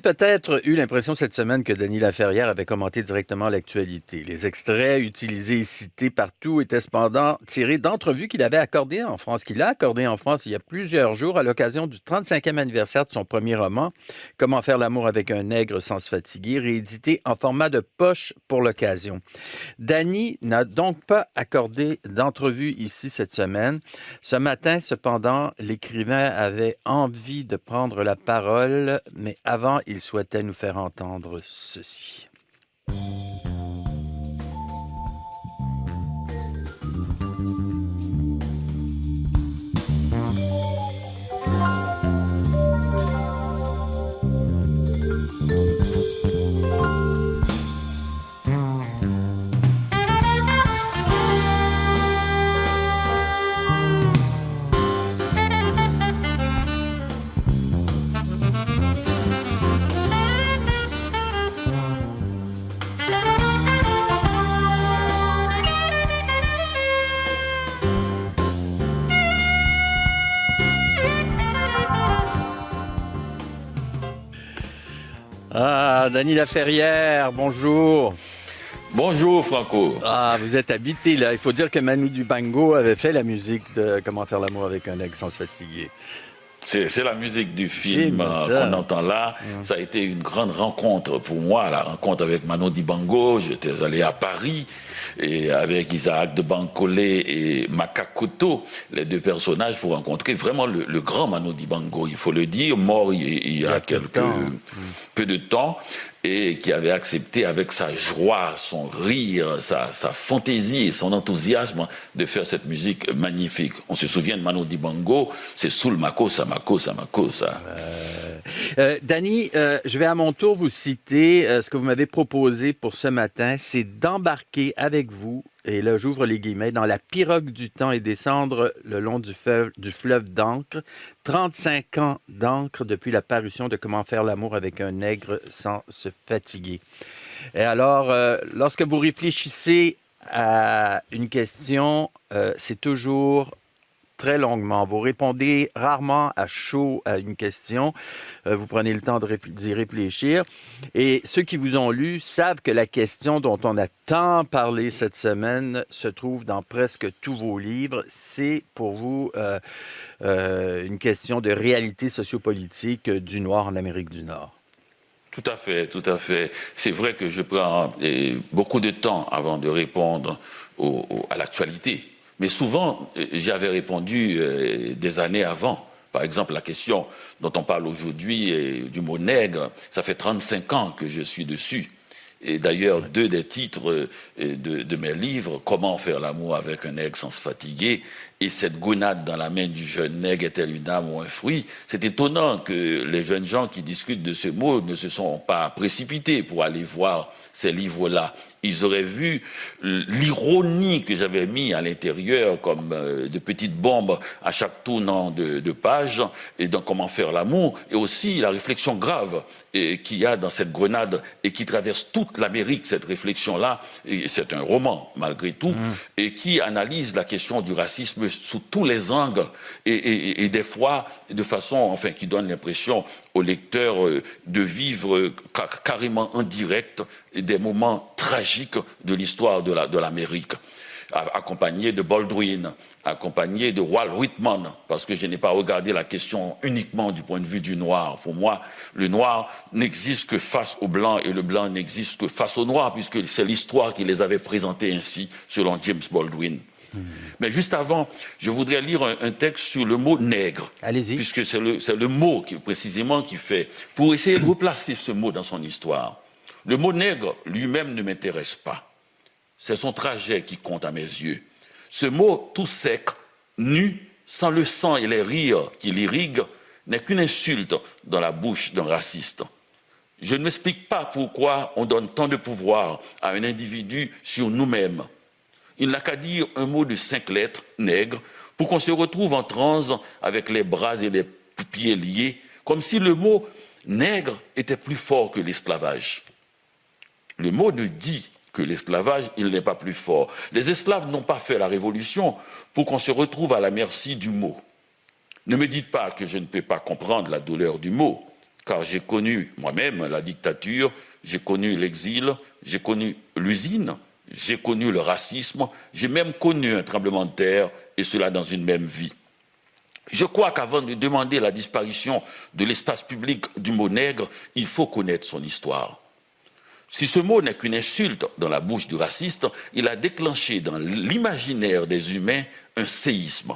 peut-être eu l'impression cette semaine que Denis Laferrière avait commenté directement l'actualité. Les extraits utilisés et cités partout étaient cependant tirés d'entrevues qu'il avait accordées en France, qu'il a accordées en France il y a plusieurs jours à l'occasion du 35e anniversaire de son premier roman, Comment faire l'amour avec un nègre sans se fatiguer, réédité en format de poche pour l'occasion. Danny n'a donc pas accordé d'entrevue ici cette semaine. Ce matin, cependant, l'écrivain avait envie de prendre la parole, mais avant, il souhaitait nous faire entendre ceci. Ah, Danny Laferrière, bonjour. Bonjour Franco. Ah, vous êtes habité là. Il faut dire que Manu Dibango avait fait la musique de Comment faire l'amour avec un nègre sans se fatiguer. C'est la musique du film qu'on entend là. Ça a été une grande rencontre pour moi, la rencontre avec Manu Dibango. J'étais allé à Paris et avec Isaac de Bancolé et Makakoto, les deux personnages, pour rencontrer vraiment le grand Manu Dibango, il faut le dire, mort il y a peu de temps, et qui avait accepté avec sa joie, son rire, sa fantaisie et son enthousiasme de faire cette musique magnifique. On se souvient de Manu Dibango, c'est Soul Makossa, Makossa, Makossa. Danny, je vais à mon tour vous citer ce que vous m'avez proposé pour ce matin, c'est d'embarquer avec vous, et là j'ouvre les guillemets, dans la pirogue du temps et descendre le long du fleuve d'encre. 35 ans d'encre depuis la parution de Comment faire l'amour avec un nègre sans se fatiguer. Et alors, lorsque vous réfléchissez à une question, c'est toujours très longuement. Vous répondez rarement à chaud à une question. Vous prenez le temps d'y réfléchir. Et ceux qui vous ont lu savent que la question dont on a tant parlé cette semaine se trouve dans presque tous vos livres. C'est pour vous une question de réalité sociopolitique du noir en Amérique du Nord. Tout à fait, tout à fait. C'est vrai que je prends beaucoup de temps avant de répondre à l'actualité. Mais souvent, j'y avais répondu des années avant. Par exemple, la question dont on parle aujourd'hui du mot nègre, ça fait 35 ans que je suis dessus. Et d'ailleurs, deux des titres de mes livres, Comment faire l'amour avec un nègre sans se fatiguer, et Cette grenade dans la main du jeune nègre est-elle une âme ou un fruit? C'est étonnant que les jeunes gens qui discutent de ce mot ne se sont pas précipités pour aller voir ces livres-là. Ils auraient vu l'ironie que j'avais mis à l'intérieur comme de petites bombes à chaque tournant de page, et dans Comment faire l'amour, et aussi la réflexion grave qu'il y a dans cette grenade et qui traverse toute l'Amérique, cette réflexion-là. Et c'est un roman, malgré tout, et qui analyse la question du racisme sous tous les angles et des fois de façon, enfin, qui donne l'impression au lecteur de vivre carrément en direct des moments tragiques de l'histoire de l'Amérique, accompagné de Baldwin, accompagné de Walt Whitman, parce que je n'ai pas regardé la question uniquement du point de vue du noir. Pour moi, le noir n'existe que face au blanc et le blanc n'existe que face au noir, puisque c'est l'histoire qui les avait présentés ainsi, selon James Baldwin. Mais juste avant, je voudrais lire un texte sur le mot nègre. Allez-y. Puisque c'est le mot précisément qui fait, pour essayer de replacer ce mot dans son histoire. Le mot nègre lui-même ne m'intéresse pas. C'est son trajet qui compte à mes yeux. Ce mot tout sec, nu, sans le sang et les rires qui l'irriguent, n'est qu'une insulte dans la bouche d'un raciste. Je ne m'explique pas pourquoi on donne tant de pouvoir à un individu sur nous-mêmes. Il n'a qu'à dire un mot de 5 lettres, nègre, pour qu'on se retrouve en transe avec les bras et les pieds liés, comme si le mot nègre était plus fort que l'esclavage. Le mot ne dit que l'esclavage, il n'est pas plus fort. Les esclaves n'ont pas fait la révolution pour qu'on se retrouve à la merci du mot. Ne me dites pas que je ne peux pas comprendre la douleur du mot. car j'ai connu moi-même la dictature, j'ai connu l'exil, j'ai connu l'usine, j'ai connu le racisme, j'ai même connu un tremblement de terre, et cela dans une même vie. Je crois qu'avant de demander la disparition de l'espace public du mot nègre, il faut connaître son histoire. Si ce mot n'est qu'une insulte dans la bouche du raciste, il a déclenché dans l'imaginaire des humains un séisme.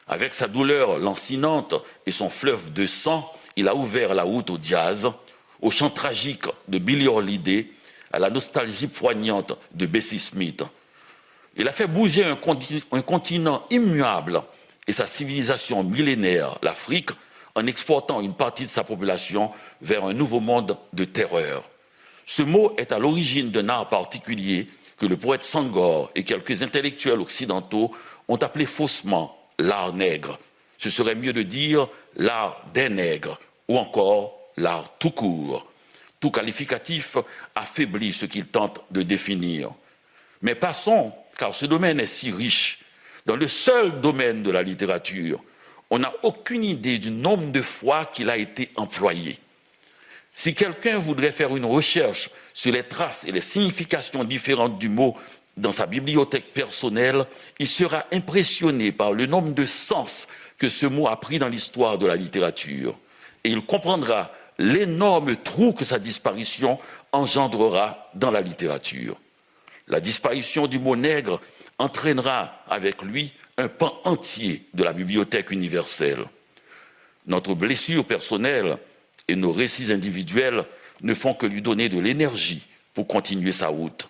Avec sa douleur lancinante et son fleuve de sang, il a ouvert la route au jazz, au chant tragique de Billie Holiday, à la nostalgie poignante de Bessie Smith. Il a fait bouger un continent immuable et sa civilisation millénaire, l'Afrique, en exportant une partie de sa population vers un nouveau monde de terreur. Ce mot est à l'origine d'un art particulier que le poète Senghor et quelques intellectuels occidentaux ont appelé faussement l'art nègre. Ce serait mieux de dire l'art des nègres ou encore l'art tout court. Tout qualificatif affaiblit ce qu'il tente de définir. Mais passons, car ce domaine est si riche. Dans le seul domaine de la littérature, on n'a aucune idée du nombre de fois qu'il a été employé. Si quelqu'un voudrait faire une recherche sur les traces et les significations différentes du mot dans sa bibliothèque personnelle, il sera impressionné par le nombre de sens que ce mot a pris dans l'histoire de la littérature. Et il comprendra l'énorme trou que sa disparition engendrera dans la littérature. La disparition du mot nègre entraînera avec lui un pan entier de la bibliothèque universelle. Notre blessure personnelle et nos récits individuels ne font que lui donner de l'énergie pour continuer sa route.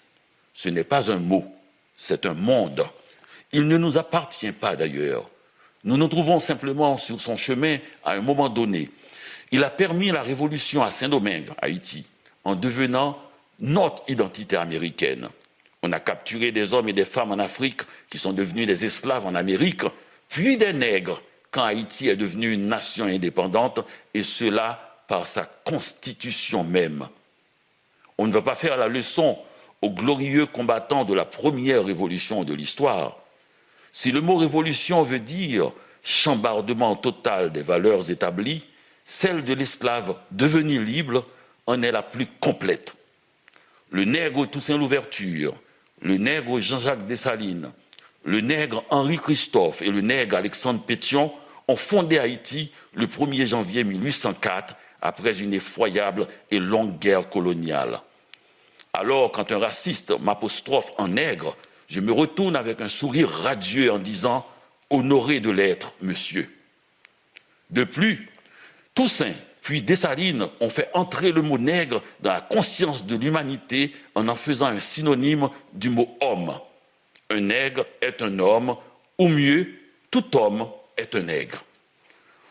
Ce n'est pas un mot, c'est un monde. Il ne nous appartient pas d'ailleurs. Nous nous trouvons simplement sur son chemin à un moment donné. Il a permis la révolution à Saint-Domingue, Haïti, en devenant notre identité américaine. On a capturé des hommes et des femmes en Afrique qui sont devenus des esclaves en Amérique, puis des nègres quand Haïti est devenue une nation indépendante, et cela par sa constitution même. On ne va pas faire la leçon aux glorieux combattants de la première révolution de l'histoire. Si le mot révolution veut dire chambardement total des valeurs établies, celle de l'esclave devenu libre en est la plus complète. Le nègre Toussaint Louverture, le nègre Jean-Jacques Dessalines, le nègre Henri Christophe et le nègre Alexandre Pétion ont fondé Haïti le 1er janvier 1804 après une effroyable et longue guerre coloniale. Alors, quand un raciste m'apostrophe en nègre, je me retourne avec un sourire radieux en disant « Honoré de l'être, monsieur ». De plus, Toussaint puis Dessalines ont fait entrer le mot nègre dans la conscience de l'humanité en faisant un synonyme du mot homme. Un nègre est un homme, ou mieux, tout homme est un nègre.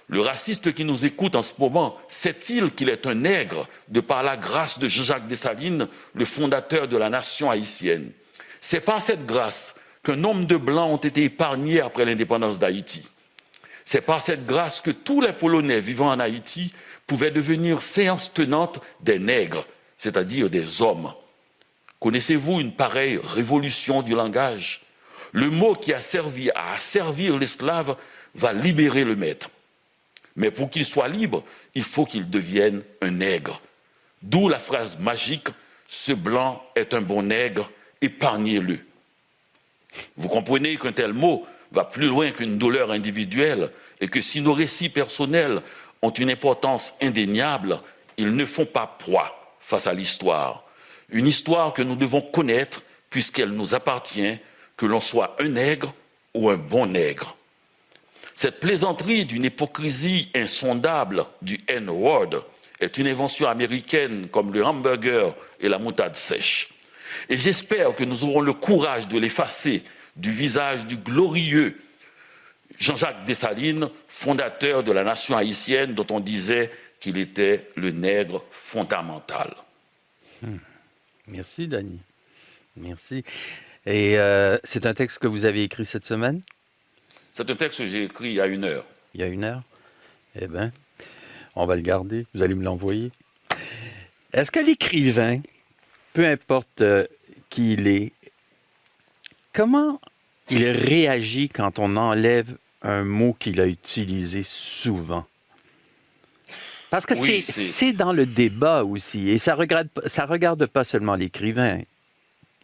Le raciste qui nous écoute en ce moment, sait-il qu'il est un nègre de par la grâce de Jean-Jacques Dessalines, le fondateur de la nation haïtienne? C'est par cette grâce qu'un nombre de Blancs ont été épargnés après l'indépendance d'Haïti. C'est par cette grâce que tous les Polonais vivant en Haïti pouvaient devenir séances tenantes des nègres, c'est-à-dire des hommes. Connaissez-vous une pareille révolution du langage? Le mot qui a servi à asservir l'esclave va libérer le maître. Mais pour qu'il soit libre, il faut qu'il devienne un nègre. D'où la phrase magique « Ce blanc est un bon nègre, épargnez-le ». Vous comprenez qu'un tel mot va plus loin qu'une douleur individuelle et que si nos récits personnels ont une importance indéniable, ils ne font pas proie face à l'histoire. Une histoire que nous devons connaître puisqu'elle nous appartient, que l'on soit un nègre ou un bon nègre. Cette plaisanterie d'une hypocrisie insondable du N-word est une invention américaine comme le hamburger et la moutarde sèche. Et j'espère que nous aurons le courage de l'effacer du visage du glorieux Jean-Jacques Dessalines, fondateur de la nation haïtienne dont on disait qu'il était le nègre fondamental. Merci, Dany. Merci. Et c'est un texte que vous avez écrit cette semaine? C'est un texte que j'ai écrit il y a 1 heure. Il y a 1 heure? Eh bien, on va le garder. Vous allez me l'envoyer. Est-ce que l'écrivain, peu importe qui il est, comment il réagit quand on enlève un mot qu'il a utilisé souvent? Parce que Oui, c'est dans le débat aussi, et ça regarde pas seulement l'écrivain.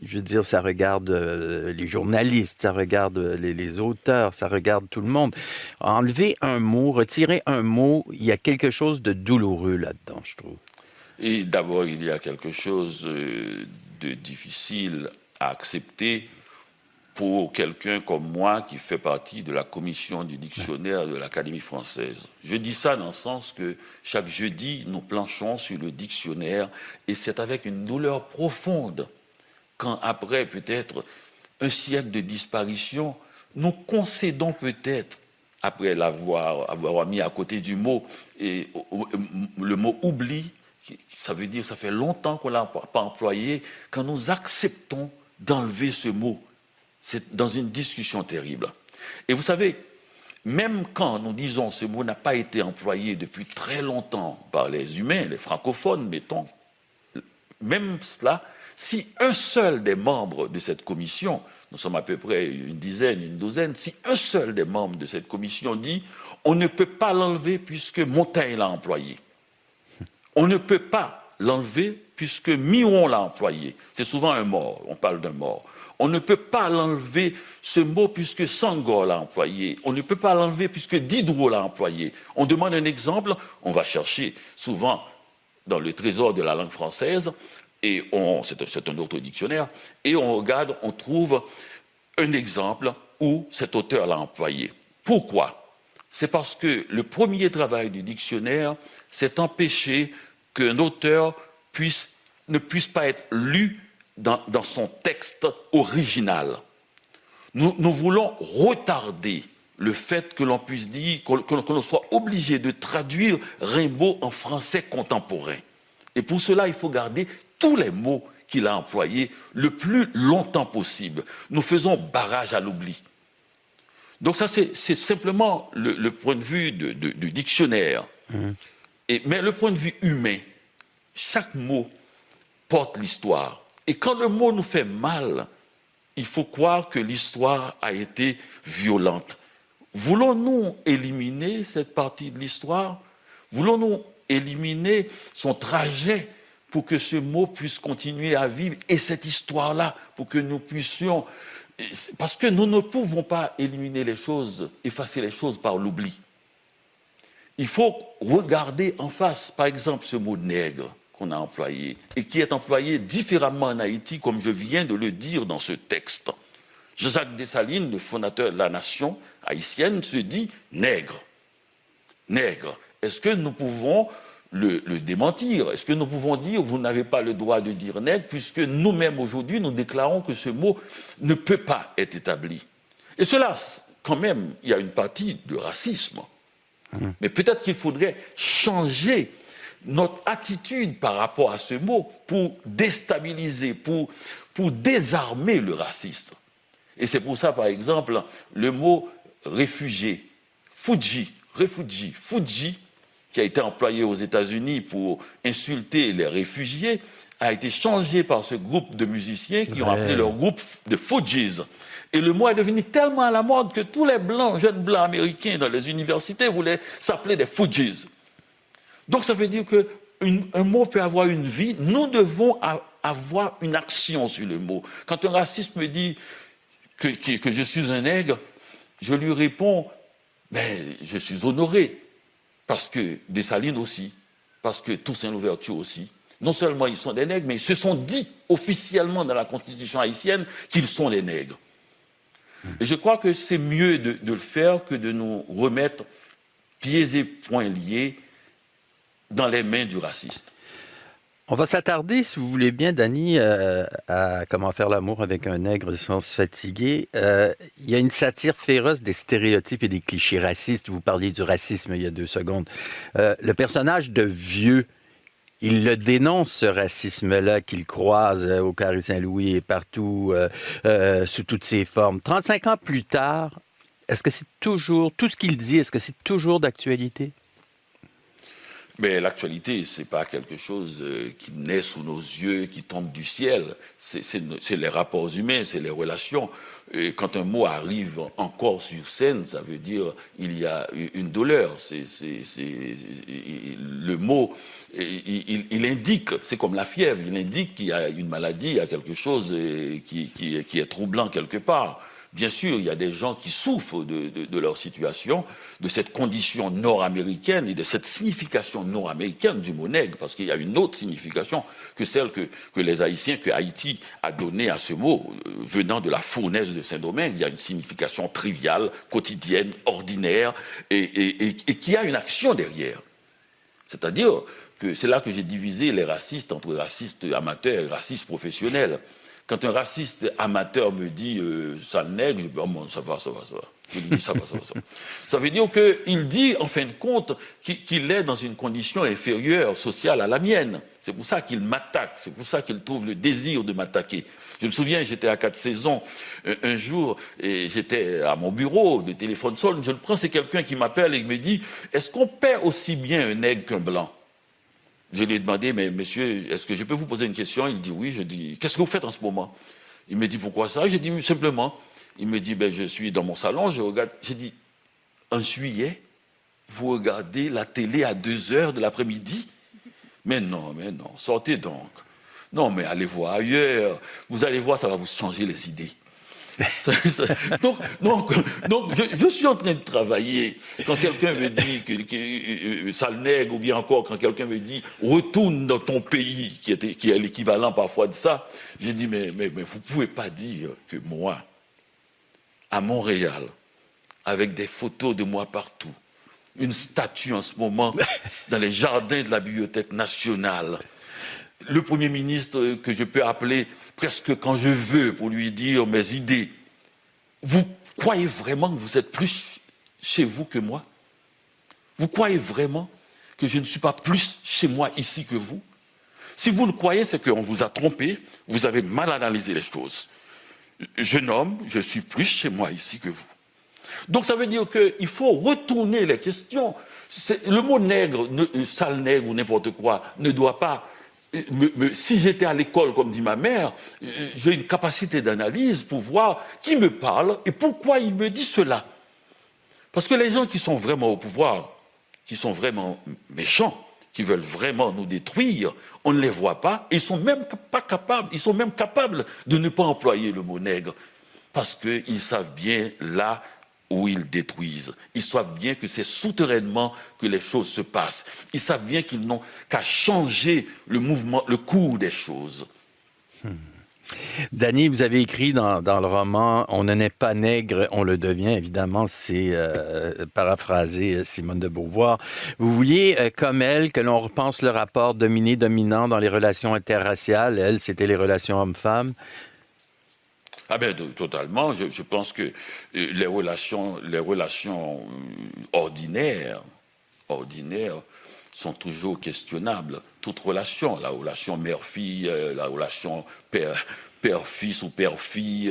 Je veux dire, ça regarde les journalistes, ça regarde les auteurs, ça regarde tout le monde. Enlever un mot, retirer un mot, il y a quelque chose de douloureux là-dedans, je trouve. et d'abord, il y a quelque chose de difficile à accepter pour quelqu'un comme moi qui fait partie de la commission du dictionnaire de l'Académie française. Je dis ça dans le sens que chaque jeudi, nous planchons sur le dictionnaire et c'est avec une douleur profonde quand après peut-être un siècle de disparition, nous concédons peut-être, après avoir mis à côté du mot, et le mot oubli, ça veut dire ça fait longtemps qu'on ne l'a pas employé, quand nous acceptons d'enlever ce mot. C'est dans une discussion terrible. Et vous savez, même quand nous disons ce mot n'a pas été employé depuis très longtemps par les humains, les francophones, mettons, même cela, si un seul des membres de cette commission, nous sommes à peu près une dizaine, une douzaine, si un seul des membres de cette commission dit on ne peut pas l'enlever puisque Montaigne l'a employé, on ne peut pas l'enlever puisque Miron l'a employé, c'est souvent un mort, on parle d'un mort. On ne peut pas l'enlever, ce mot, puisque Senghor l'a employé. On ne peut pas l'enlever puisque Diderot l'a employé. On demande un exemple, on va chercher souvent dans le trésor de la langue française, et c'est un autre dictionnaire, et on regarde, on trouve un exemple où cet auteur l'a employé. Pourquoi? C'est parce que le premier travail du dictionnaire, c'est empêcher qu'un auteur ne puisse pas être lu dans son texte original. Nous voulons retarder le fait que l'on puisse dire, que l'on soit obligé de traduire Rimbaud en français contemporain. Et pour cela, il faut garder tous les mots qu'il a employés le plus longtemps possible. Nous faisons barrage à l'oubli. Donc ça, c'est simplement le point de vue du dictionnaire. Mais le point de vue humain, chaque mot porte l'histoire. Et quand le mot nous fait mal, il faut croire que l'histoire a été violente. Voulons-nous éliminer cette partie de l'histoire? Voulons-nous éliminer son trajet pour que ce mot puisse continuer à vivre et cette histoire-là, pour que nous puissions... Parce que nous ne pouvons pas éliminer les choses, effacer les choses par l'oubli. Il faut regarder en face, par exemple, ce mot nègre qu'on a employé et qui est employé différemment en Haïti, comme je viens de le dire dans ce texte. Jacques Dessalines, le fondateur de la nation haïtienne, se dit nègre. Nègre. Est-ce que nous pouvons le démentir? Est-ce que nous pouvons dire vous n'avez pas le droit de dire nègre, puisque nous-mêmes aujourd'hui nous déclarons que ce mot ne peut pas être établi? Et cela, quand même, il y a une partie de racisme. Mais peut-être qu'il faudrait changer notre attitude par rapport à ce mot pour déstabiliser, pour désarmer le raciste. Et c'est pour ça, par exemple, le mot réfugié, Fuji, qui a été employé aux États-Unis pour insulter les réfugiés, a été changé par ce groupe de musiciens qui ont appelé leur groupe de Fugees. Et le mot est devenu tellement à la mode que tous les blancs, jeunes blancs américains dans les universités voulaient s'appeler des Fugees. Donc ça veut dire qu'un mot peut avoir une vie, nous devons avoir une action sur le mot. Quand un raciste me dit que je suis un nègre, je lui réponds, je suis honoré, parce que Dessalines aussi, parce que Toussaint Louverture aussi. Non seulement ils sont des nègres, mais ils se sont dit officiellement dans la Constitution haïtienne qu'ils sont des nègres. Et je crois que c'est mieux de le faire que de nous remettre pieds et poings liés dans les mains du raciste. On va s'attarder, si vous voulez bien, Dany, à comment faire l'amour avec un nègre sans se fatiguer. Il y a une satire féroce des stéréotypes et des clichés racistes. Vous parliez du racisme il y a 2 secondes. Le personnage de Vieux, il le dénonce, ce racisme-là qu'il croise au Carré Saint-Louis et partout, sous toutes ses formes. 35 ans plus tard, est-ce que c'est toujours, tout ce qu'il dit, est-ce que c'est toujours d'actualité? Mais l'actualité, ce n'est pas quelque chose qui naît sous nos yeux, qui tombe du ciel. C'est les rapports humains, c'est les relations. Et quand un mot arrive encore sur scène, ça veut dire il y a une douleur. Le mot, il indique, c'est comme la fièvre, il indique qu'il y a une maladie, il y a quelque chose qui est troublant quelque part. Bien sûr, il y a des gens qui souffrent de leur situation, de cette condition nord-américaine et de cette signification nord-américaine du mot nègre, parce qu'il y a une autre signification que celle que les Haïtiens, que Haïti a donnée à ce mot, venant de la fournaise de Saint-Domingue. Il y a une signification triviale, quotidienne, ordinaire, et qui a une action derrière. C'est-à-dire que c'est là que j'ai divisé les racistes entre racistes amateurs et racistes professionnels. Quand un raciste amateur me dit sale nègre, je dis oh, bon, ça va. Je dis ça va. Ça veut dire qu'il dit, en fin de compte, qu'il est dans une condition inférieure sociale à la mienne. C'est pour ça qu'il m'attaque, c'est pour ça qu'il trouve le désir de m'attaquer. Je me souviens, j'étais à 4 saisons un jour, et j'étais à mon bureau, le téléphone sonne, je le prends, c'est quelqu'un qui m'appelle et qui me dit « Est-ce qu'on paie aussi bien un nègre qu'un blanc ?» Je lui ai demandé, mais monsieur, est-ce que je peux vous poser une question? Il dit oui. Je dis, qu'est-ce que vous faites en ce moment? Il me dit, pourquoi ça? J'ai dit, simplement. Il me dit, je suis dans mon salon, je regarde. J'ai dit, en juillet, vous regardez la télé à 2h de l'après-midi? Mais non, sortez donc. Non, mais allez voir ailleurs. Vous allez voir, ça va vous changer les idées. Donc je suis en train de travailler. Quand quelqu'un me dit que sale nègre, ou bien encore quand quelqu'un me dit retourne dans ton pays, qui est l'équivalent parfois de ça, j'ai dit mais vous ne pouvez pas dire que moi, à Montréal, avec des photos de moi partout, une statue en ce moment dans les jardins de la Bibliothèque nationale, le Premier ministre que je peux appeler presque quand je veux pour lui dire mes idées. Vous croyez vraiment que vous êtes plus chez vous que moi? Vous croyez vraiment que je ne suis pas plus chez moi ici que vous? Si vous le croyez, c'est qu'on vous a trompé, vous avez mal analysé les choses. Jeune homme, je suis plus chez moi ici que vous. Donc ça veut dire qu'il faut retourner les questions. Le mot nègre, sale nègre ou n'importe quoi, ne doit pas... si j'étais à l'école, comme dit ma mère, j'ai une capacité d'analyse pour voir qui me parle et pourquoi il me dit cela. Parce que les gens qui sont vraiment au pouvoir, qui sont vraiment méchants, qui veulent vraiment nous détruire, on ne les voit pas, et ils sont même capables de ne pas employer le mot nègre, parce qu'ils savent bien là où ils détruisent. Ils savent bien que c'est souterrainement que les choses se passent. Ils savent bien qu'ils n'ont qu'à changer le mouvement, le cours des choses. Danny, vous avez écrit dans le roman « On ne naît pas nègre, on le devient ». Évidemment, c'est paraphraser Simone de Beauvoir. Vous vouliez, comme elle, que l'on repense le rapport dominé-dominant dans les relations interraciales. Elle, c'était les relations hommes-femmes. Ah ben totalement. Je pense que les relations ordinaires sont toujours questionnables. Toute relation, la relation mère-fille, la relation père-fils ou père-fille,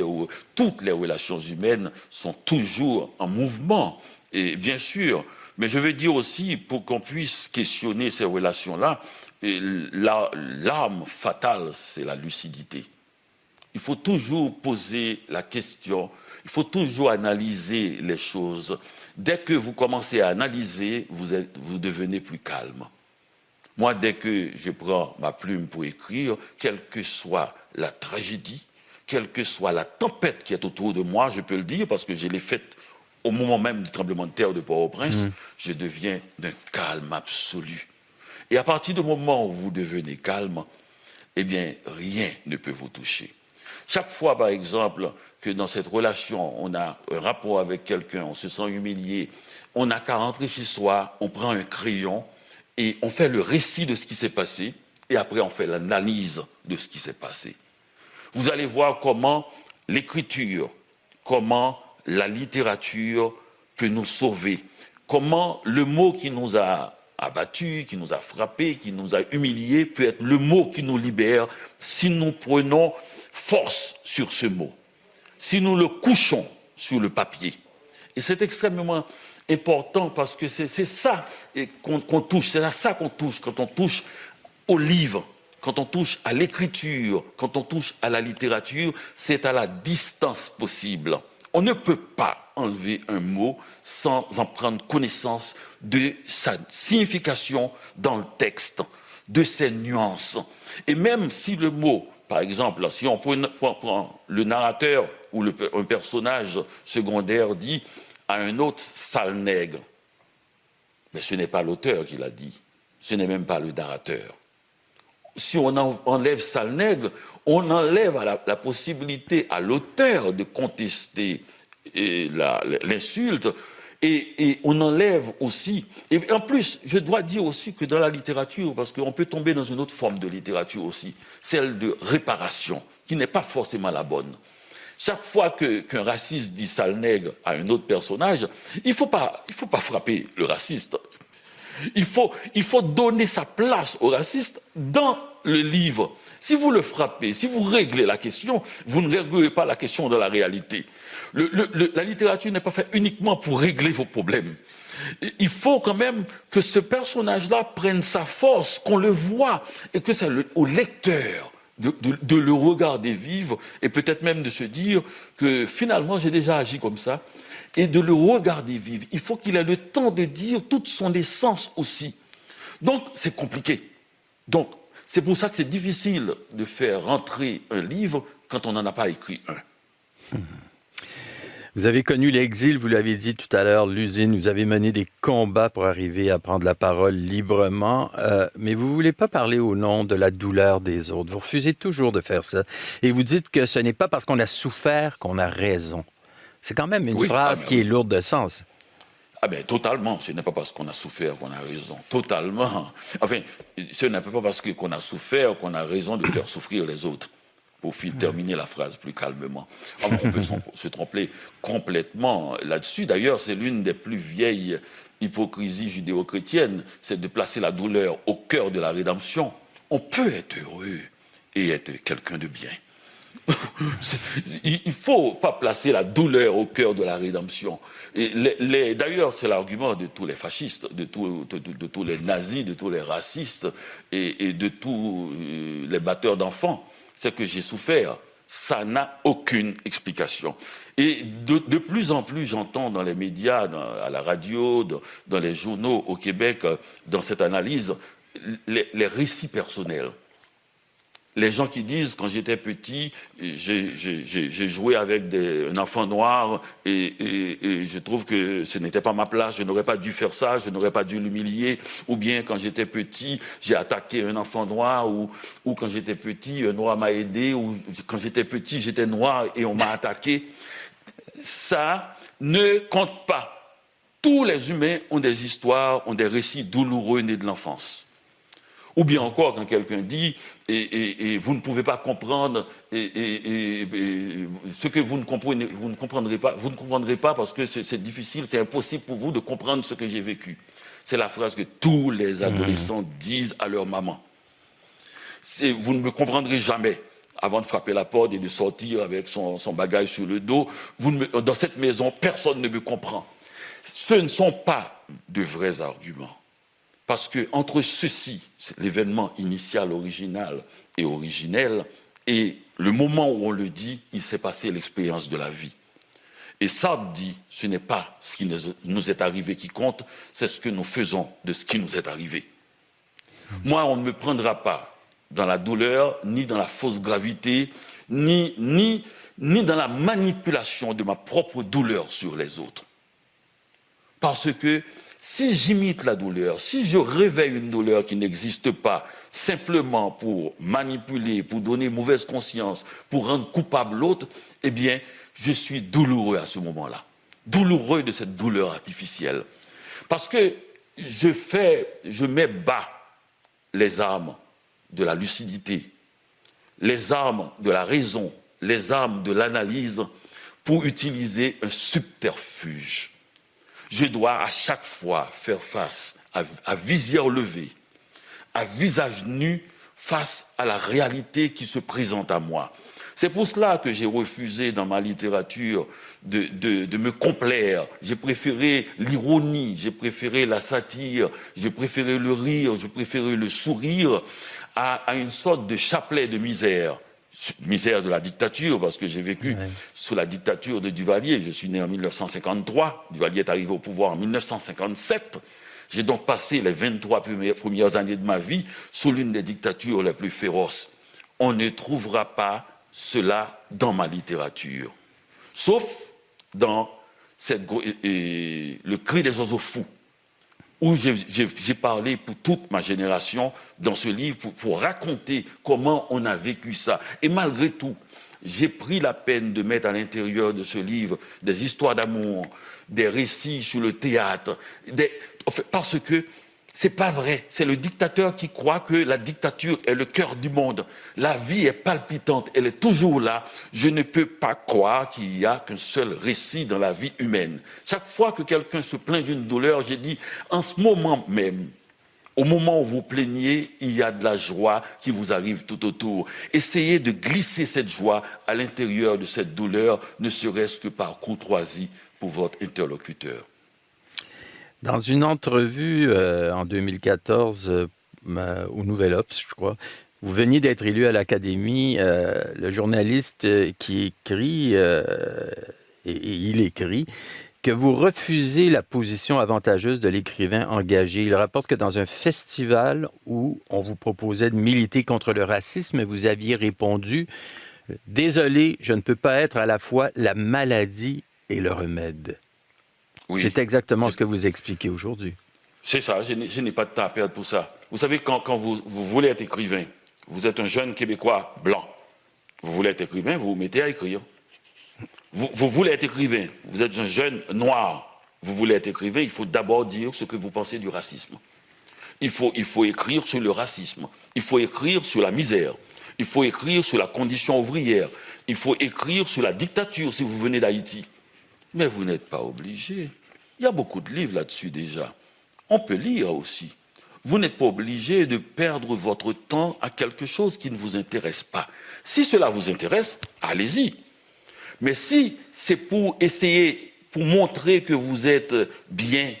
toutes les relations humaines sont toujours en mouvement. Et bien sûr, mais je veux dire aussi, pour qu'on puisse questionner ces relations-là, l'arme fatale, c'est la lucidité. Il faut toujours poser la question, il faut toujours analyser les choses. Dès que vous commencez à analyser, vous devenez plus calme. Moi, dès que je prends ma plume pour écrire, quelle que soit la tragédie, quelle que soit la tempête qui est autour de moi, je peux le dire parce que je l'ai faite au moment même du tremblement de terre de Port-au-Prince, je deviens d'un calme absolu. Et à partir du moment où vous devenez calme, eh bien, rien ne peut vous toucher. Chaque fois, par exemple, que dans cette relation, on a un rapport avec quelqu'un, on se sent humilié, on n'a qu'à rentrer chez soi, on prend un crayon et on fait le récit de ce qui s'est passé et après on fait l'analyse de ce qui s'est passé. Vous allez voir comment l'écriture, comment la littérature peut nous sauver, comment le mot qui nous a abattus, qui nous a frappés, qui nous a humiliés peut être le mot qui nous libère si nous prenons force sur ce mot, si nous le couchons sur le papier. Et c'est extrêmement important parce que c'est ça qu'on touche, c'est à ça qu'on touche quand on touche au livre, quand on touche à l'écriture, quand on touche à la littérature, c'est à la distance possible. On ne peut pas enlever un mot sans en prendre connaissance de sa signification dans le texte, de ses nuances. Et même si le mot, par exemple, si on prend le narrateur ou un personnage secondaire dit à un autre sale nègre, mais ce n'est pas l'auteur qui l'a dit, ce n'est même pas le narrateur. Si on enlève sale nègre, on enlève la possibilité à l'auteur de contester l'insulte et on enlève aussi. Et en plus, je dois dire aussi que dans la littérature, parce qu'on peut tomber dans une autre forme de littérature aussi, celle de réparation, qui n'est pas forcément la bonne. Chaque fois qu'un raciste dit sale nègre à un autre personnage, il ne faut pas frapper le raciste. Il faut donner sa place au raciste dans le livre. Si vous le frappez, si vous réglez la question, vous ne réglez pas la question dans la réalité. La littérature n'est pas faite uniquement pour régler vos problèmes. Il faut quand même que ce personnage-là prenne sa force, qu'on le voit, et que c'est au lecteur de le regarder vivre, et peut-être même de se dire que finalement j'ai déjà agi comme ça, et de le regarder vivre. Il faut qu'il ait le temps de dire toute son essence aussi. Donc, c'est compliqué. Donc, c'est pour ça que c'est difficile de faire rentrer un livre quand on n'en a pas écrit un. Vous avez connu l'exil, vous l'avez dit tout à l'heure, l'usine, vous avez mené des combats pour arriver à prendre la parole librement, mais vous ne voulez pas parler au nom de la douleur des autres. Vous refusez toujours de faire ça. Et vous dites que ce n'est pas parce qu'on a souffert qu'on a raison. C'est quand même une phrase qui est lourde de sens. Ah ben totalement, ce n'est pas parce qu'on a souffert qu'on a raison, totalement. Enfin, ce n'est pas parce qu'on a souffert qu'on a raison de faire souffrir les autres. Pour terminer la phrase plus calmement. Alors, on peut se tromper complètement là-dessus. D'ailleurs, c'est l'une des plus vieilles hypocrisies judéo-chrétiennes, c'est de placer la douleur au cœur de la rédemption. On peut être heureux et être quelqu'un de bien. Il ne faut pas placer la douleur au cœur de la rédemption. D'ailleurs, c'est l'argument de tous les fascistes, de tous les nazis, de tous les racistes et de tous les batteurs d'enfants. C'est que j'ai souffert. Ça n'a aucune explication. Et de plus en plus, j'entends dans les médias, à la radio, dans les journaux au Québec, dans cette analyse, les récits personnels. Les gens qui disent, quand j'étais petit, j'ai joué avec un enfant noir et je trouve que ce n'était pas ma place, je n'aurais pas dû faire ça, je n'aurais pas dû l'humilier. Ou bien, quand j'étais petit, j'ai attaqué un enfant noir, ou quand j'étais petit, un noir m'a aidé, ou quand j'étais petit, j'étais noir et on m'a attaqué. Ça ne compte pas. Tous les humains ont des histoires, ont des récits douloureux nés de l'enfance. Ou bien encore, quand quelqu'un dit et vous ne pouvez pas comprendre ce que vous ne comprendrez pas parce que c'est difficile, c'est impossible pour vous de comprendre ce que j'ai vécu. C'est la phrase que tous les adolescents disent à leur maman. Vous ne me comprendrez jamais. Avant de frapper la porte et de sortir avec son bagage sur le dos, dans cette maison, personne ne me comprend. Ce ne sont pas de vrais arguments. Parce que entre ceci, l'événement initial, original et originel, et le moment où on le dit, il s'est passé l'expérience de la vie. Et Sartre dit, ce n'est pas ce qui nous est arrivé qui compte, c'est ce que nous faisons de ce qui nous est arrivé. Moi, on ne me prendra pas dans la douleur, ni dans la fausse gravité, ni dans la manipulation de ma propre douleur sur les autres. Parce que si j'imite la douleur, si je réveille une douleur qui n'existe pas, simplement pour manipuler, pour donner mauvaise conscience, pour rendre coupable l'autre, eh bien, je suis douloureux à ce moment-là. Douloureux de cette douleur artificielle. Parce que je mets bas les armes de la lucidité, les armes de la raison, les armes de l'analyse pour utiliser un subterfuge. Je dois à chaque fois faire face à visière levée, à visage nu, face à la réalité qui se présente à moi. C'est pour cela que j'ai refusé dans ma littérature de me complaire. J'ai préféré l'ironie, j'ai préféré la satire, j'ai préféré le rire, j'ai préféré le sourire à une sorte de chapelet de misère. Misère de la dictature, parce que j'ai vécu sous la dictature de Duvalier. Je suis né en 1953, Duvalier est arrivé au pouvoir en 1957. J'ai donc passé les 23 premières années de ma vie sous l'une des dictatures les plus féroces. On ne trouvera pas cela dans ma littérature, sauf dans le cri des oiseaux fous, où j'ai parlé pour toute ma génération dans ce livre pour raconter comment on a vécu ça. Et malgré tout, j'ai pris la peine de mettre à l'intérieur de ce livre des histoires d'amour, des récits sur le théâtre, parce que c'est pas vrai. C'est le dictateur qui croit que la dictature est le cœur du monde. La vie est palpitante, elle est toujours là. Je ne peux pas croire qu'il n'y a qu'un seul récit dans la vie humaine. Chaque fois que quelqu'un se plaint d'une douleur, j'ai dit, en ce moment même, au moment où vous plaignez, il y a de la joie qui vous arrive tout autour. Essayez de glisser cette joie à l'intérieur de cette douleur, ne serait-ce que par courtoisie pour votre interlocuteur. Dans une entrevue en 2014 au Nouvel Obs, je crois, vous veniez d'être élu à l'Académie. Le journaliste qui écrit, et il écrit, que vous refusez la position avantageuse de l'écrivain engagé. Il rapporte que dans un festival où on vous proposait de militer contre le racisme, vous aviez répondu « Désolé, je ne peux pas être à la fois la maladie et le remède ». Oui. C'est exactement ce que vous expliquez aujourd'hui. C'est ça, je n'ai pas de temps à perdre pour ça. Vous savez, quand vous voulez être écrivain, vous êtes un jeune Québécois blanc. Vous voulez être écrivain, vous vous mettez à écrire. Vous voulez être écrivain, vous êtes un jeune noir. Vous voulez être écrivain, il faut d'abord dire ce que vous pensez du racisme. Il faut écrire sur le racisme. Il faut écrire sur la misère. Il faut écrire sur la condition ouvrière. Il faut écrire sur la dictature si vous venez d'Haïti. Mais vous n'êtes pas obligé. Il y a beaucoup de livres là-dessus déjà. On peut lire aussi. Vous n'êtes pas obligé de perdre votre temps à quelque chose qui ne vous intéresse pas. Si cela vous intéresse, allez-y. Mais si c'est pour essayer, pour montrer que vous êtes bien,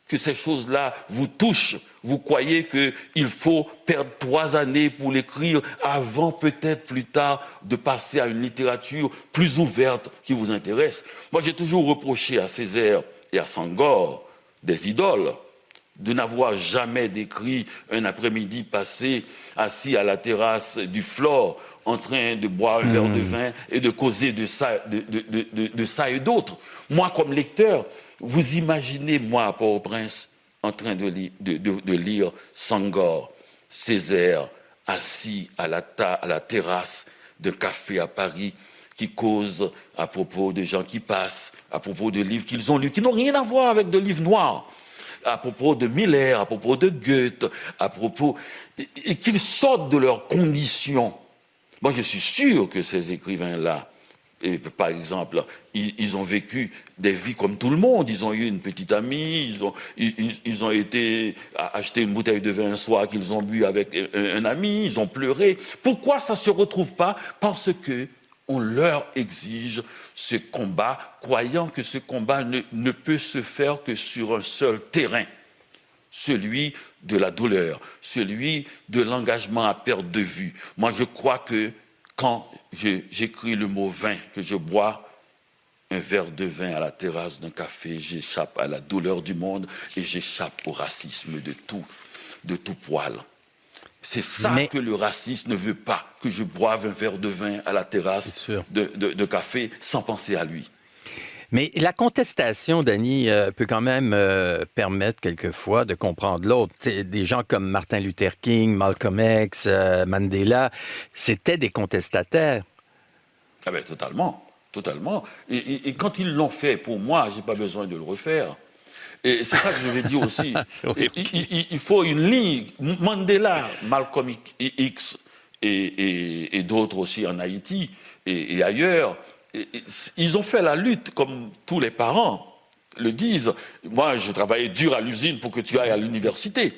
que ces choses-là vous touchent, vous croyez qu'il faut perdre 3 années pour l'écrire avant peut-être plus tard de passer à une littérature plus ouverte qui vous intéresse. Moi, j'ai toujours reproché à Césaire et à Senghor, des idoles, de n'avoir jamais décrit un après-midi passé assis à la terrasse du Flore en train de boire un verre de vin et de causer de ça et d'autres. Moi, comme lecteur, vous imaginez, moi, à Port-au-Prince, en train de lire Senghor, Césaire, assis à la terrasse de café à Paris, qui causent à propos de gens qui passent, à propos de livres qu'ils ont lus, qui n'ont rien à voir avec de livres noirs, à propos de Miller, à propos de Goethe, à propos... et qu'ils sortent de leurs conditions. Moi, je suis sûr que ces écrivains-là, par exemple, ils ont vécu des vies comme tout le monde. Ils ont eu une petite amie, ils ont été acheter une bouteille de vin un soir qu'ils ont bu avec un ami, ils ont pleuré. Pourquoi ça ne se retrouve pas? Parce qu'on leur exige ce combat, croyant que ce combat ne peut se faire que sur un seul terrain, celui de la douleur, celui de l'engagement à perte de vue. Moi, je crois que quand j'écris le mot vin, que je bois un verre de vin à la terrasse d'un café, j'échappe à la douleur du monde et j'échappe au racisme de tout poil. C'est ça que le raciste ne veut pas, que je boive un verre de vin à la terrasse de café sans penser à lui. Mais la contestation, Danny, peut quand même permettre quelquefois de comprendre l'autre. Des gens comme Martin Luther King, Malcolm X, Mandela, c'était des contestataires. Ah ben totalement, totalement. Et quand ils l'ont fait pour moi, je n'ai pas besoin de le refaire. Et c'est ça que je vais dire aussi. Il faut une ligne. Mandela, Malcolm X et d'autres aussi en Haïti et ailleurs, ils ont fait la lutte comme tous les parents le disent. Moi, je travaillais dur à l'usine pour que tu ailles à l'université.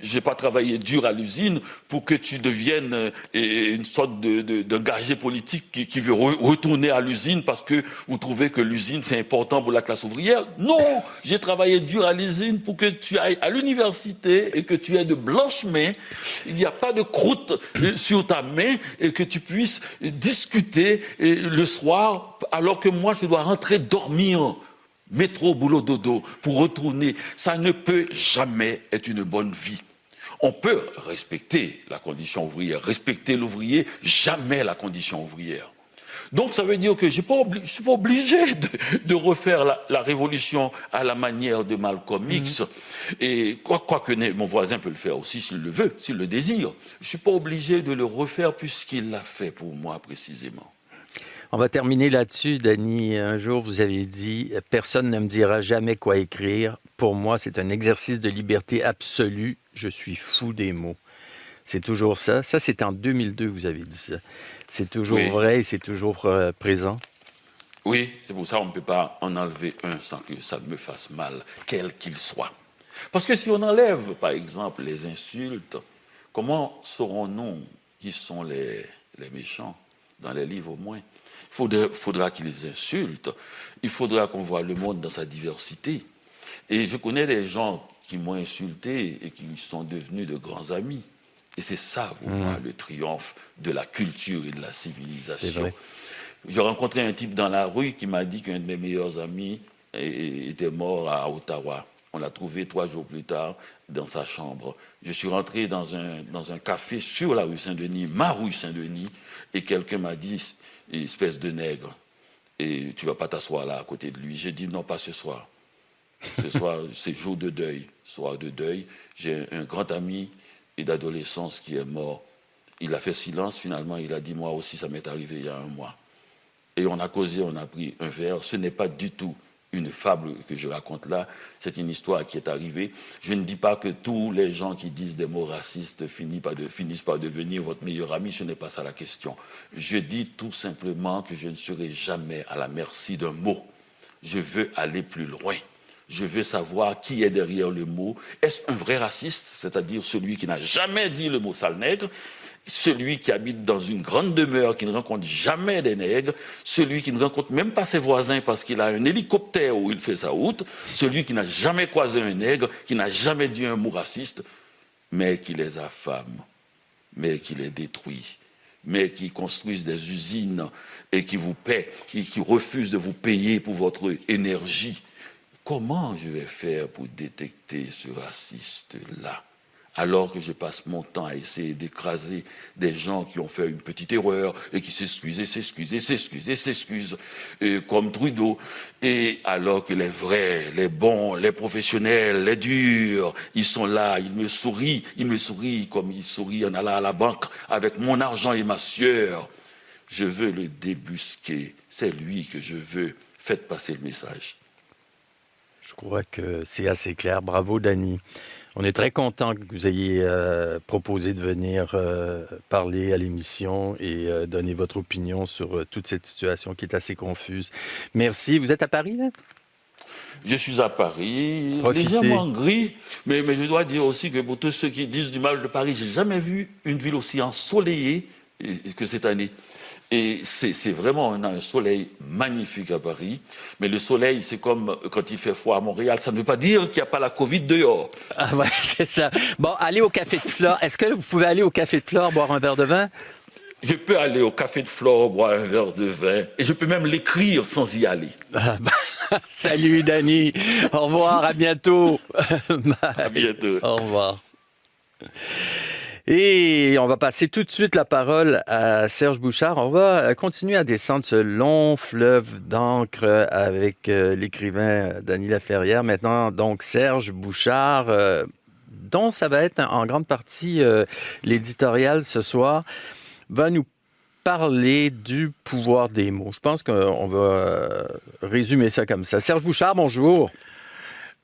J'ai pas travaillé dur à l'usine pour que tu deviennes une sorte d'engagé politique qui veut retourner à l'usine parce que vous trouvez que l'usine c'est important pour la classe ouvrière. Non, j'ai travaillé dur à l'usine pour que tu ailles à l'université et que tu aies de blanches mains. Il n'y a pas de croûte sur ta main et que tu puisses discuter le soir alors que moi je dois rentrer dormir. Métro, boulot, dodo, pour retourner, ça ne peut jamais être une bonne vie. On peut respecter la condition ouvrière, respecter l'ouvrier, jamais la condition ouvrière. Donc ça veut dire que je ne suis pas obligé de refaire la révolution à la manière de Malcolm X. Et quoique mon voisin peut le faire aussi s'il le veut, s'il le désire. Je ne suis pas obligé de le refaire puisqu'il l'a fait pour moi précisément. On va terminer là-dessus, Dany. Un jour, vous avez dit « Personne ne me dira jamais quoi écrire. Pour moi, c'est un exercice de liberté absolue. Je suis fou des mots. » C'est toujours ça. Ça, c'est en 2002 que vous avez dit ça. C'est toujours vrai et c'est toujours présent. Oui, c'est pour ça qu'on ne peut pas en enlever un sans que ça me fasse mal, quel qu'il soit. Parce que si on enlève, par exemple, les insultes, comment saurons-nous qui sont les méchants dans les livres au moins? Il faudra qu'ils les insultent. Il faudra qu'on voit le monde dans sa diversité. Et je connais des gens qui m'ont insulté et qui sont devenus de grands amis. Et c'est ça, pour moi, le triomphe de la culture et de la civilisation. J'ai rencontré un type dans la rue qui m'a dit qu'un de mes meilleurs amis était mort à Ottawa. On l'a trouvé 3 jours plus tard dans sa chambre. Je suis rentré dans un café sur la rue Saint-Denis, ma rue Saint-Denis, et quelqu'un m'a dit « espèce de nègre, et tu ne vas pas t'asseoir là à côté de lui ». J'ai dit « non, pas ce soir. Ce soir, c'est jour de deuil, soir de deuil. J'ai un grand ami et d'adolescence qui est mort. Il a fait silence, finalement, il a dit « moi aussi, ça m'est arrivé il y a 1 mois ». Et on a causé, on a pris un verre. Ce n'est pas du tout une fable que je raconte là, c'est une histoire qui est arrivée. Je ne dis pas que tous les gens qui disent des mots racistes finissent par devenir votre meilleur ami, ce n'est pas ça la question. Je dis tout simplement que je ne serai jamais à la merci d'un mot. Je veux aller plus loin. Je veux savoir qui est derrière le mot. Est-ce un vrai raciste, c'est-à-dire celui qui n'a jamais dit le mot sale nègre, celui qui habite dans une grande demeure, qui ne rencontre jamais des nègres, celui qui ne rencontre même pas ses voisins parce qu'il a un hélicoptère où il fait sa route, celui qui n'a jamais croisé un nègre, qui n'a jamais dit un mot raciste, mais qui les affame, mais qui les détruit, mais qui construisent des usines et qui vous paient, qui refusent de vous payer pour votre énergie. Comment je vais faire pour détecter ce raciste-là ? Alors que je passe mon temps à essayer d'écraser des gens qui ont fait une petite erreur et qui s'excusent, comme Trudeau. Et alors que les vrais, les bons, les professionnels, les durs, ils sont là, ils me sourient comme ils sourient en allant à la banque avec mon argent et ma sueur. Je veux le débusquer, c'est lui que je veux. Faites passer le message. Je crois que c'est assez clair. Bravo, Dany. On est très content que vous ayez proposé de venir parler à l'émission et donner votre opinion sur toute cette situation qui est assez confuse. Merci. Vous êtes à Paris, là? Je suis à Paris, Profitez. légèrement gris, mais je dois dire aussi que pour tous ceux qui disent du mal de Paris, j'ai jamais vu une ville aussi ensoleillée que cette année. Et c'est vraiment, on a un soleil magnifique à Paris, mais le soleil, c'est comme quand il fait froid à Montréal, ça ne veut pas dire qu'il n'y a pas la Covid dehors. Ah ouais, c'est ça. Bon, allez au Café de Flore. Est-ce que vous pouvez aller au Café de Flore boire un verre de vin? Je peux aller au Café de Flore, boire un verre de vin, et je peux même l'écrire sans y aller. Ah, bah, salut, Dany. Au revoir, à bientôt. À bientôt. Au revoir. Et on va passer tout de suite la parole à Serge Bouchard. On va continuer à descendre ce long fleuve d'encre avec l'écrivain Dany Laferrière. Maintenant, donc, Serge Bouchard, dont ça va être en grande partie l'éditorial ce soir, va nous parler du pouvoir des mots. Je pense qu'on va résumer ça comme ça. Serge Bouchard, bonjour.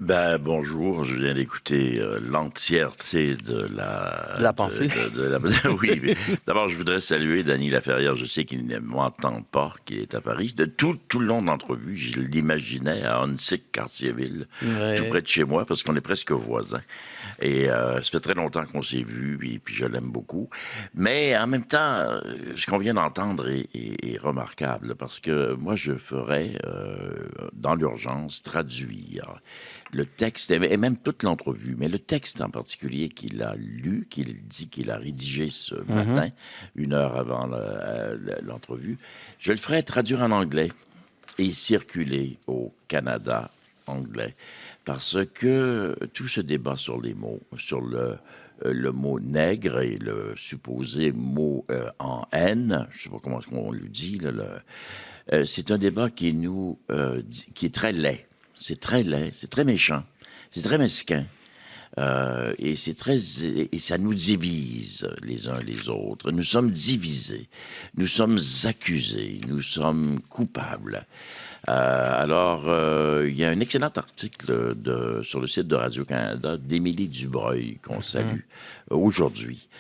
Bonjour, je viens d'écouter l'entièreté de La pensée. Oui, mais d'abord, je voudrais saluer Dany Laferrière. Je sais qu'il ne m'entend pas, qu'il est à Paris. De tout le long de l'entrevue, je l'imaginais à Honsic-Cartierville, tout Ouais. près de chez moi, parce qu'on est presque voisins. Et ça fait très longtemps qu'on s'est vus, et puis je l'aime beaucoup. Mais en même temps, ce qu'on vient d'entendre est remarquable, parce que moi, je ferais, dans l'urgence, traduire le texte, et même toute l'entrevue, mais le texte en particulier qu'il a lu, qu'il dit qu'il a rédigé ce Mhm. matin, 1 heure avant l'entrevue, je le ferai traduire en anglais et circuler au Canada anglais. Parce que tout ce débat sur les mots, sur le mot nègre et le supposé mot en haine, je ne sais pas comment on le dit, là, c'est un débat qui est très laid. C'est très laid, c'est très méchant, c'est très mesquin. Et ça nous divise les uns les autres. Nous sommes divisés, nous sommes accusés, nous sommes coupables. Il y a un excellent article sur le site de Radio-Canada d'Émilie Dubreuil, qu'on salue aujourd'hui,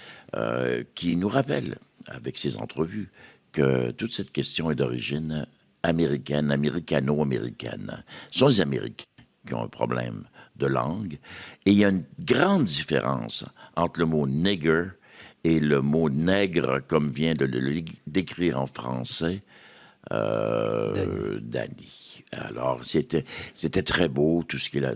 qui nous rappelle, avec ses entrevues, que toute cette question est d'origine américaine, américano-américaine. Ce sont les Américains qui ont un problème de langue. Et il y a une grande différence entre le mot nigger et le mot nègre, comme vient de le décrire en français Dany. Alors, c'était très beau, tout ce qu'il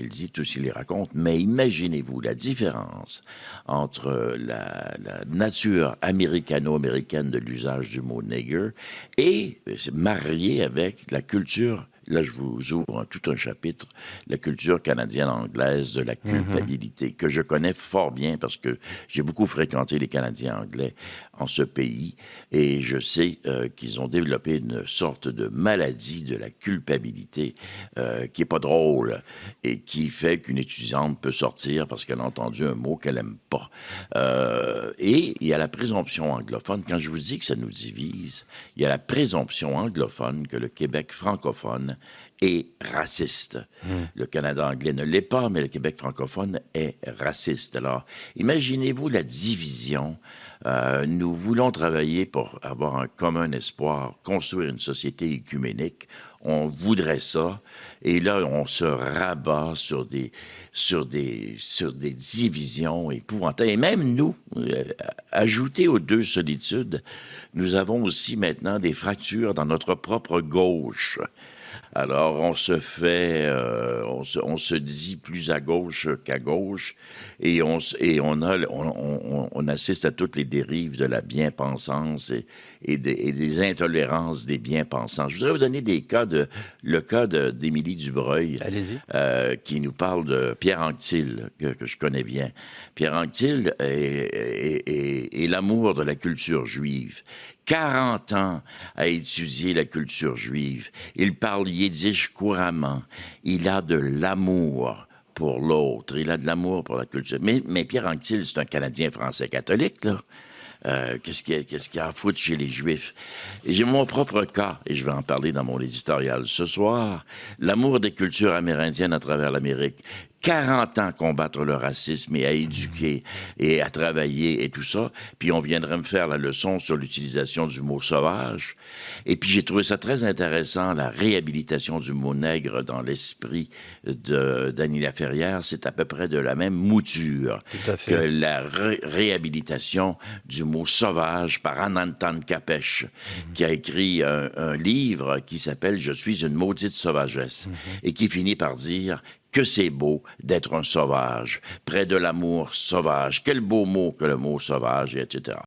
dit, tout ce qu'il raconte, mais imaginez-vous la différence entre la nature américano-américaine de l'usage du mot nigger et marié avec la culture. Là, je vous ouvre tout un chapitre, la culture canadienne-anglaise de la culpabilité, que je connais fort bien parce que j'ai beaucoup fréquenté les Canadiens anglais en ce pays et je sais qu'ils ont développé une sorte de maladie de la culpabilité qui est pas drôle et qui fait qu'une étudiante peut sortir parce qu'elle a entendu un mot qu'elle aime pas. Et il y a la présomption anglophone. Quand je vous dis que ça nous divise, il y a la présomption anglophone que le Québec francophone est raciste. Le Canada anglais ne l'est pas, mais le Québec francophone est raciste. Alors, imaginez-vous la division. Nous voulons travailler pour avoir un commun espoir, construire une société œcuménique. On voudrait ça. Et là, on se rabat sur des divisions épouvantables. Et même nous, ajoutés aux deux solitudes, nous avons aussi maintenant des fractures dans notre propre gauche. Alors, on se dit plus à gauche qu'à gauche, et on assiste à toutes les dérives de la bien-pensance et des intolérances des bien-pensants. Je voudrais vous donner le cas d'Émilie Dubreuil, Allez-y. qui nous parle de Pierre Anctil, que je connais bien. Pierre Anctil est l'amour de la culture juive. 40 ans à étudier la culture juive. Il parle yiddish couramment. Il a de l'amour pour l'autre. Il a de l'amour pour la culture. Mais Pierre Anctil, c'est un Canadien français catholique, là. Qu'est-ce qu'il y a à foutre chez les Juifs? Et j'ai mon propre cas, et je vais en parler dans mon éditorial ce soir. L'amour des cultures amérindiennes à travers l'Amérique. 40 ans à combattre le racisme et à éduquer et à travailler et tout ça. Puis on viendrait me faire la leçon sur l'utilisation du mot sauvage. Et puis j'ai trouvé ça très intéressant, la réhabilitation du mot nègre dans l'esprit de Dany Laferrière. C'est à peu près de la même mouture Tout à fait. que la réhabilitation du mot sauvage par Anantan Capèche, qui a écrit un livre qui s'appelle « Je suis une maudite sauvagesse » et qui finit par dire que c'est beau d'être un sauvage, près de l'amour sauvage. Quel beau mot que le mot sauvage, etc.